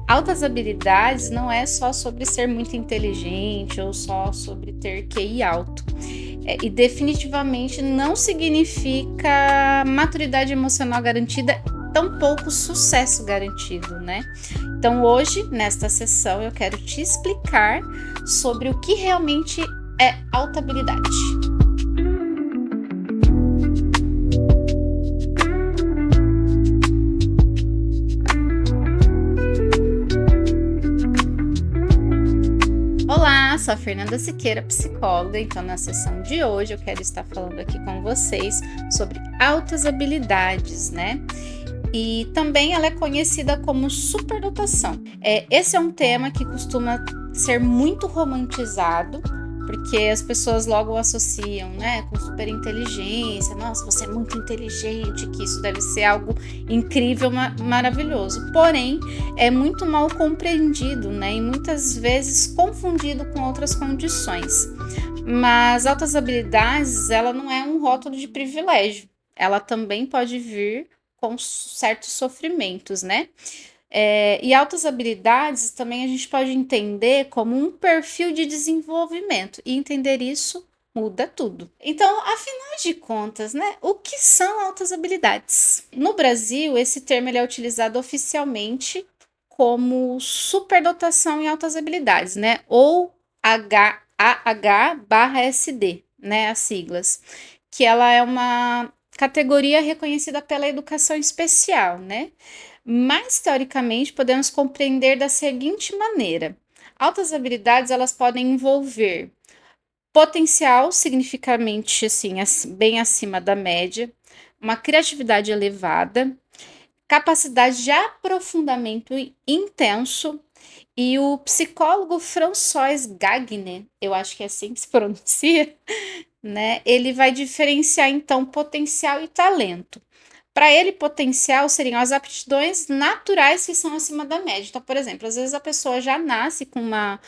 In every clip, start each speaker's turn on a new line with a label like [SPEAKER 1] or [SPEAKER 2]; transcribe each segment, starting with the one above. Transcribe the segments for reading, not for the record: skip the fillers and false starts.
[SPEAKER 1] Altas habilidades não é só sobre ser muito inteligente ou só sobre ter QI alto. E definitivamente não significa maturidade emocional garantida, tampouco sucesso garantido, né? Então hoje, nesta sessão, eu quero te explicar sobre o que realmente é alta habilidade. Olá, sou a Fernanda Siqueira, psicóloga. Então, na sessão de hoje, eu quero estar falando aqui com vocês sobre altas habilidades, né? E também ela é conhecida como superdotação. Esse é um tema que costuma ser muito romantizado, porque as pessoas logo associam, né, com superinteligência. Nossa, você é muito inteligente, que isso deve ser algo incrível, maravilhoso. Porém, é muito mal compreendido, né, e muitas vezes confundido com outras condições. Mas altas habilidades, ela não é um rótulo de privilégio. Ela também pode vir com certos sofrimentos, né? E altas habilidades também a gente pode entender como um perfil de desenvolvimento, e entender isso muda tudo. Então, afinal de contas, né, o que são altas habilidades? No Brasil, esse termo ele é utilizado oficialmente como superdotação em altas habilidades, né, ou AH/SD, né, as siglas, que ela é uma categoria reconhecida pela educação especial, né? Mas, teoricamente, podemos compreender da seguinte maneira: altas habilidades elas podem envolver potencial significativamente assim, bem acima da média, uma criatividade elevada, capacidade de aprofundamento intenso. E o psicólogo François Gagné, eu acho que é assim que se pronuncia, né? Ele vai diferenciar então potencial e talento. Para ele, potencial seriam as aptidões naturais que são acima da média. Então, por exemplo, às vezes a pessoa já nasce com uma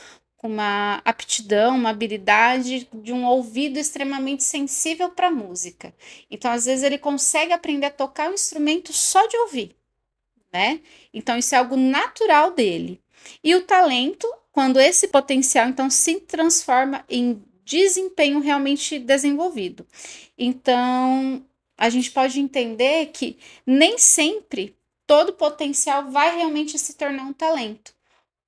[SPEAKER 1] aptidão, uma habilidade de um ouvido extremamente sensível para música. Então, às vezes, ele consegue aprender a tocar um instrumento só de ouvir, né? Então, isso é algo natural dele. E o talento, quando esse potencial, então, se transforma em desempenho realmente desenvolvido. Então, a gente pode entender que nem sempre todo potencial vai realmente se tornar um talento.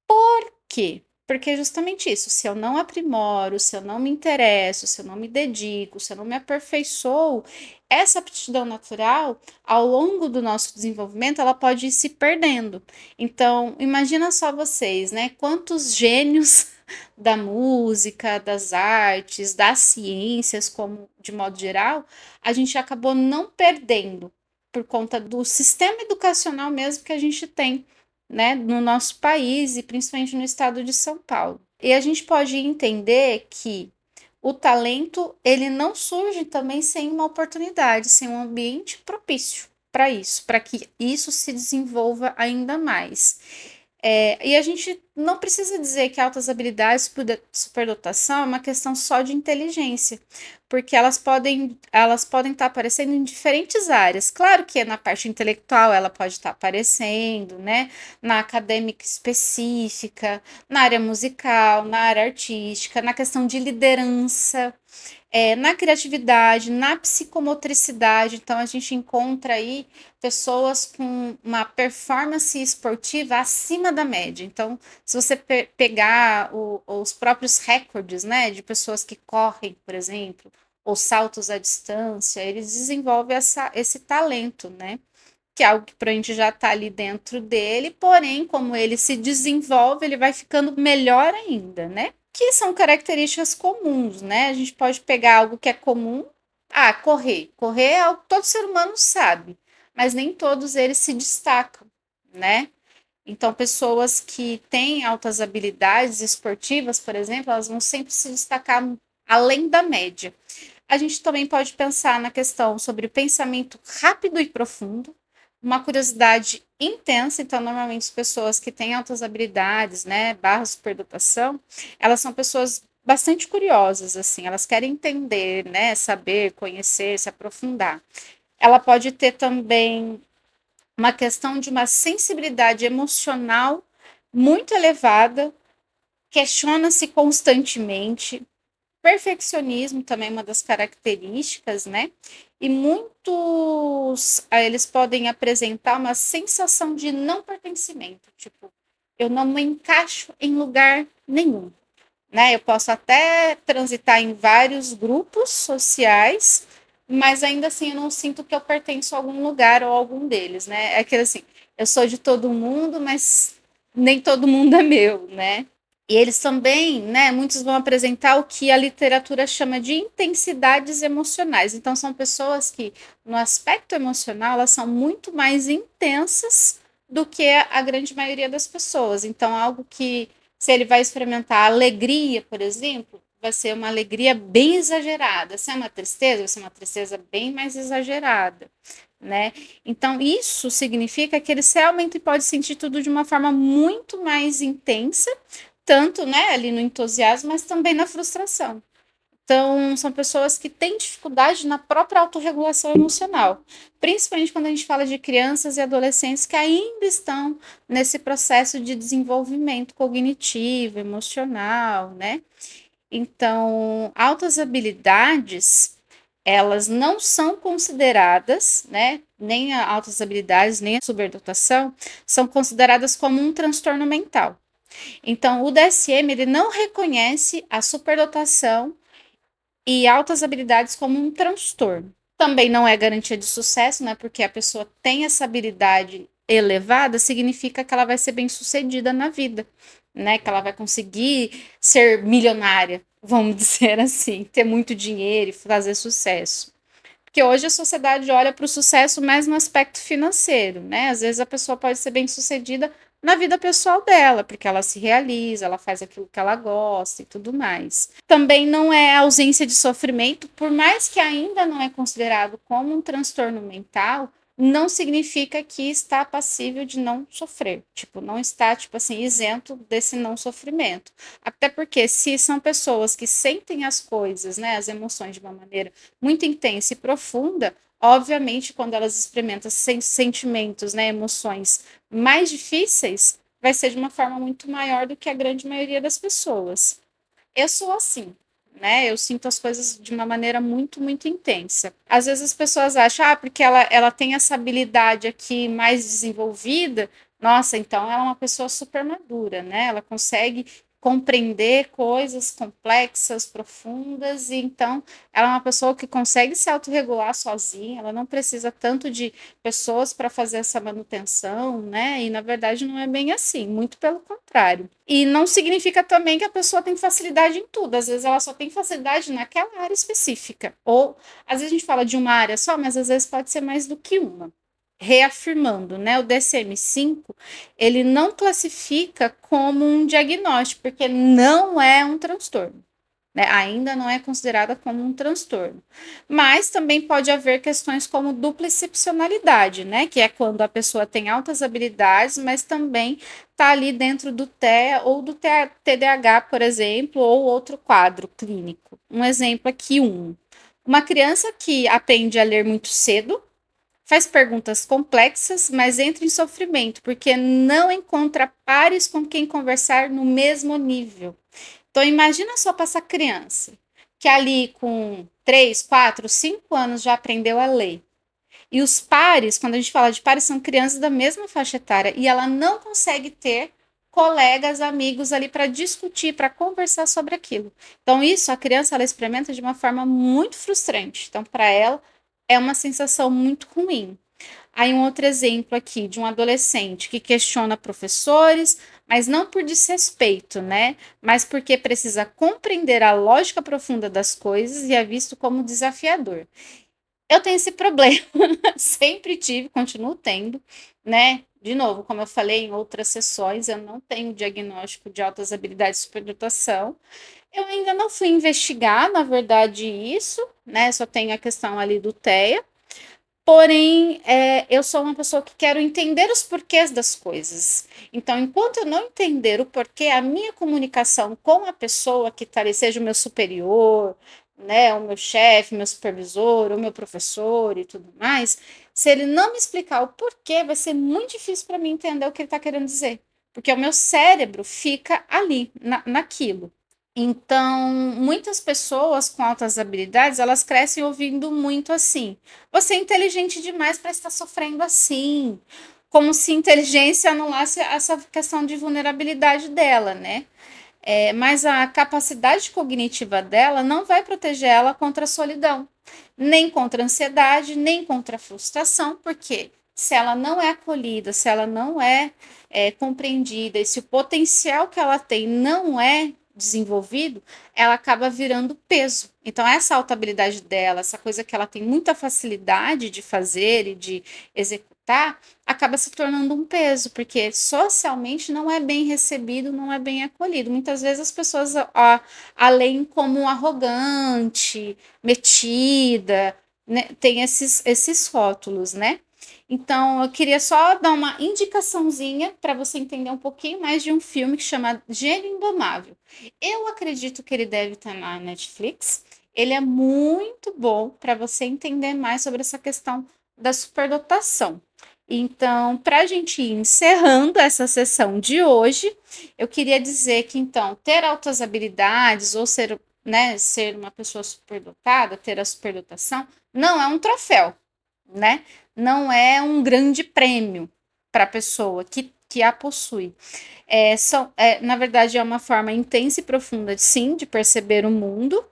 [SPEAKER 1] Por quê? Porque é justamente isso, se eu não aprimoro, se eu não me interesso, se eu não me dedico, se eu não me aperfeiçoo, essa aptidão natural, ao longo do nosso desenvolvimento, ela pode ir se perdendo. Então, imagina só vocês, né? Quantos gênios da música, das artes, das ciências, como de modo geral, a gente acabou não perdendo por conta do sistema educacional mesmo que a gente tem, né, no nosso país e principalmente no estado de São Paulo. E a gente pode entender que o talento ele não surge também sem uma oportunidade, sem um ambiente propício para que isso se desenvolva ainda mais. E a gente não precisa dizer que altas habilidades, superdotação, é uma questão só de inteligência, porque elas podem estar aparecendo em diferentes áreas. Claro que na parte intelectual ela pode estar aparecendo, né? Na acadêmica específica, na área musical, na área artística, na questão de liderança, na criatividade, na psicomotricidade. Então, a gente encontra aí pessoas com uma performance esportiva acima da média. Então, se você pegar os próprios recordes, né, de pessoas que correm, por exemplo, ou saltos à distância, eles desenvolvem esse talento, né? Que é algo que a gente já está ali dentro dele, porém, como ele se desenvolve, ele vai ficando melhor ainda, né? Que são características comuns, né? A gente pode pegar algo que é comum. Correr. Correr é algo que todo ser humano sabe, mas nem todos eles se destacam, né? Então, pessoas que têm altas habilidades esportivas, por exemplo, elas vão sempre se destacar além da média. A gente também pode pensar na questão sobre o pensamento rápido e profundo, uma curiosidade intensa. Então, normalmente, as pessoas que têm altas habilidades, né, barra superdotação, elas são pessoas bastante curiosas, assim, elas querem entender, né, saber, conhecer, se aprofundar. Ela pode ter também uma questão de uma sensibilidade emocional muito elevada, questiona-se constantemente. Perfeccionismo também é uma das características, né? E muitos, eles podem apresentar uma sensação de não pertencimento, tipo, eu não me encaixo em lugar nenhum, né? Eu posso até transitar em vários grupos sociais, mas ainda assim eu não sinto que eu pertenço a algum lugar ou a algum deles, né? É aquele assim, eu sou de todo mundo, mas nem todo mundo é meu, né? E eles também, né, muitos vão apresentar o que a literatura chama de intensidades emocionais. Então, são pessoas que, no aspecto emocional, elas são muito mais intensas do que a grande maioria das pessoas. Então, algo que, se ele vai experimentar alegria, por exemplo, vai ser uma alegria bem exagerada. Se é uma tristeza, vai ser uma tristeza bem mais exagerada, né? Então, isso significa que ele realmente pode sentir tudo de uma forma muito mais intensa, tanto, né, ali no entusiasmo, mas também na frustração. Então, são pessoas que têm dificuldade na própria autorregulação emocional, principalmente quando a gente fala de crianças e adolescentes que ainda estão nesse processo de desenvolvimento cognitivo, emocional, né? Então, altas habilidades, elas não são consideradas, né? Nem a altas habilidades, nem a superdotação, são consideradas como um transtorno mental. Então, o DSM ele não reconhece a superdotação e altas habilidades como um transtorno. Também não é garantia de sucesso, né? Porque a pessoa tem essa habilidade elevada, significa que ela vai ser bem sucedida na vida, né? Que ela vai conseguir ser milionária, vamos dizer assim, ter muito dinheiro e fazer sucesso. Porque hoje a sociedade olha para o sucesso mais no aspecto financeiro, né? Às vezes a pessoa pode ser bem sucedida na vida pessoal dela, porque ela se realiza, ela faz aquilo que ela gosta e tudo mais. Também não é ausência de sofrimento, por mais que ainda não é considerado como um transtorno mental, não significa que está passível de não sofrer, tipo, não está, tipo assim, isento desse não sofrimento. Até porque se são pessoas que sentem as coisas, né, as emoções de uma maneira muito intensa e profunda, obviamente, quando elas experimentam sentimentos, né, emoções mais difíceis, vai ser de uma forma muito maior do que a grande maioria das pessoas. Eu sou assim, né? Eu sinto as coisas de uma maneira muito, muito intensa. Às vezes as pessoas acham, ah, porque ela tem essa habilidade aqui mais desenvolvida, nossa, então ela é uma pessoa super madura, né? Ela consegue compreender coisas complexas, profundas, e então ela é uma pessoa que consegue se autorregular sozinha, ela não precisa tanto de pessoas para fazer essa manutenção, né? E na verdade não é bem assim, muito pelo contrário. E não significa também que a pessoa tem facilidade em tudo, às vezes ela só tem facilidade naquela área específica. Ou às vezes a gente fala de uma área só, mas às vezes pode ser mais do que uma. Reafirmando, né? O DSM-5 ele não classifica como um diagnóstico, porque não é um transtorno, né? Ainda não é considerada como um transtorno. Mas também pode haver questões como dupla excepcionalidade, né? Que é quando a pessoa tem altas habilidades, mas também está ali dentro do TEA ou do TDAH, por exemplo, ou outro quadro clínico. Um exemplo aqui, uma criança que aprende a ler muito cedo, faz perguntas complexas, mas entra em sofrimento, porque não encontra pares com quem conversar no mesmo nível. Então, imagina só para essa criança, que ali com 3, 4, 5 anos já aprendeu a ler. E os pares, quando a gente fala de pares, são crianças da mesma faixa etária, e ela não consegue ter colegas, amigos ali para discutir, para conversar sobre aquilo. Então, isso a criança ela experimenta de uma forma muito frustrante. Então, para ela, é uma sensação muito ruim. Aí um outro exemplo aqui de um adolescente que questiona professores, mas não por desrespeito, né? Mas porque precisa compreender a lógica profunda das coisas e é visto como desafiador. Eu tenho esse problema, sempre tive, continuo tendo, né? De novo, como eu falei em outras sessões, eu não tenho diagnóstico de altas habilidades de superdotação. Eu ainda não fui investigar, na verdade, isso, né? Só tenho a questão ali do TEA. Porém, eu sou uma pessoa que quero entender os porquês das coisas. Então, enquanto eu não entender o porquê, a minha comunicação com a pessoa que está ali, seja o meu superior, né, o meu chefe, meu supervisor, o meu professor e tudo mais, se ele não me explicar o porquê, vai ser muito difícil para mim entender o que ele está querendo dizer. porque o meu cérebro fica ali, naquilo. Então, muitas pessoas com altas habilidades, elas crescem ouvindo muito assim: você é inteligente demais para estar sofrendo assim. Como se inteligência anulasse essa questão de vulnerabilidade dela, né? Mas a capacidade cognitiva dela não vai proteger ela contra a solidão, nem contra a ansiedade, nem contra a frustração, porque se ela não é acolhida, se ela não é compreendida, e se o potencial que ela tem não é desenvolvido, ela acaba virando peso. Então, essa alta habilidade dela, essa coisa que ela tem muita facilidade de fazer e de executar, acaba se tornando um peso, porque socialmente não é bem recebido, não é bem acolhido. Muitas vezes as pessoas além como arrogante, metida, né, tem esses rótulos, né? Então, eu queria só dar uma indicaçãozinha para você entender um pouquinho mais de um filme que chama Gênio Indomável. Eu acredito que ele deve estar na Netflix. Ele é muito bom para você entender mais sobre essa questão da superdotação. Então, para a gente ir encerrando essa sessão de hoje, eu queria dizer que, então, ter altas habilidades ou ser, né, ser uma pessoa superdotada, ter a superdotação, não é um troféu, né? Não é um grande prêmio para a pessoa que a possui. Na verdade, é uma forma intensa e profunda, sim, de perceber o mundo.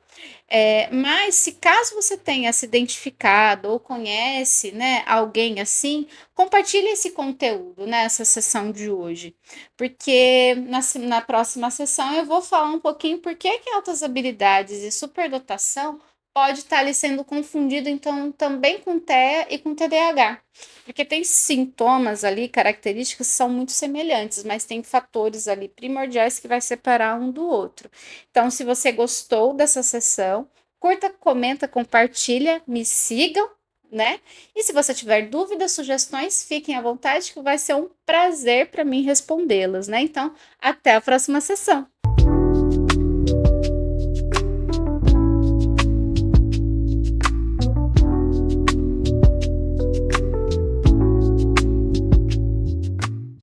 [SPEAKER 1] Mas se caso você tenha se identificado ou conhece, né, alguém assim, compartilhe esse conteúdo nessa sessão de hoje, porque na próxima sessão eu vou falar um pouquinho por que altas habilidades e superdotação pode estar ali sendo confundido, então, também com TEA e com TDAH. Porque tem sintomas ali, características que são muito semelhantes, mas tem fatores ali primordiais que vai separar um do outro. Então, se você gostou dessa sessão, curta, comenta, compartilha, me sigam, né? E se você tiver dúvidas, sugestões, fiquem à vontade, que vai ser um prazer para mim respondê-las, né? Então, até a próxima sessão.